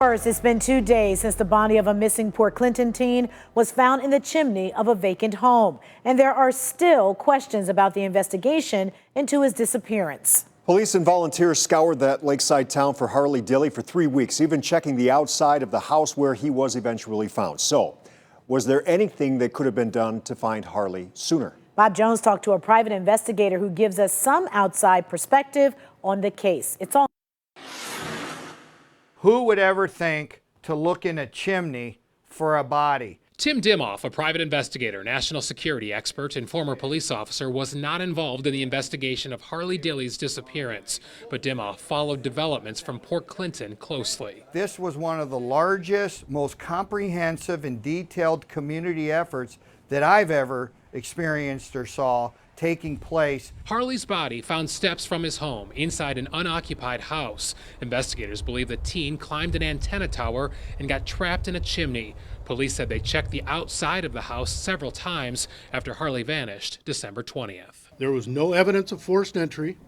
First, it's been 2 days since the body of a missing Port Clinton teen was found in the chimney of a vacant home. And there are still questions about the investigation into his disappearance. Police and volunteers scoured that lakeside town for Harley Dilly for 3 weeks, even checking the outside of the house where he was eventually found. So, was there anything that could have been done to find Harley sooner? Bob Jones talked to a private investigator who gives us some outside perspective on the case. It's all. Who would ever think to look in a chimney for a body? Tim Dimoff, a private investigator, national security expert, and former police officer, was not involved in the investigation of Harley Dilly's disappearance. But Dimoff followed developments from Port Clinton closely. This was one of the largest, most comprehensive and detailed community efforts that I've ever experienced or saw taking place. Harley's body found steps from his home inside an unoccupied house. Investigators believe the teen climbed an antenna tower and got trapped in a chimney. Police said they checked the outside of the house several times after Harley vanished December 20th. There was no evidence of forced entry.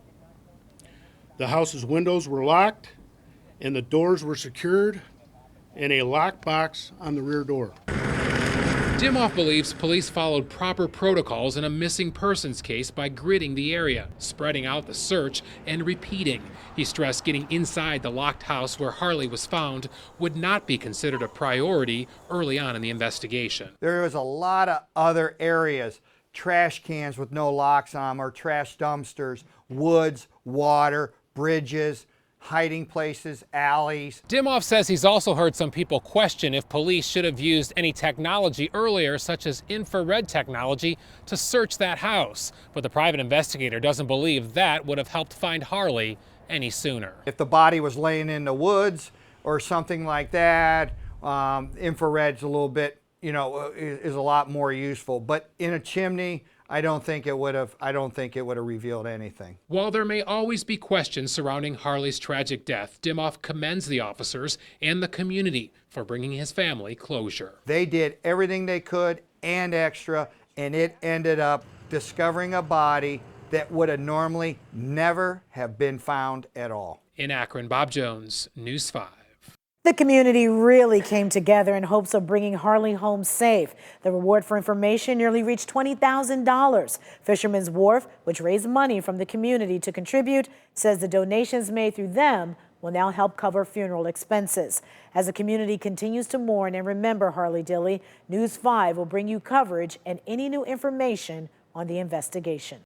The house's windows were locked and the doors were secured, and a lockbox on the rear door. Dimoff believes police followed proper protocols in a missing persons case by gridding the area, spreading out the search, and repeating. He stressed getting inside the locked house where Harley was found would not be considered a priority early on in the investigation. There was a lot of other areas, trash cans with no locks on them, or trash dumpsters, woods, water, bridges, hiding places, alleys. Dimoff says he's also heard some people question if police should have used any technology earlier, such as infrared technology, to search that house. But the private investigator doesn't believe that would have helped find Harley any sooner. If the body was laying in the woods or something like that, infrared's a little bit, is a lot more useful. But in a chimney, I don't think it would have revealed anything. While there may always be questions surrounding Harley's tragic death, Dimoff commends the officers and the community for bringing his family closure. They did everything they could and extra, and it ended up discovering a body that would have normally never have been found at all. In Akron, Bob Jones, News 5. The community really came together in hopes of bringing Harley home safe. The reward for information nearly reached $20,000. Fisherman's Wharf, which raised money from the community to contribute, says the donations made through them will now help cover funeral expenses. As the community continues to mourn and remember Harley Dilly, News 5 will bring you coverage and any new information on the investigation.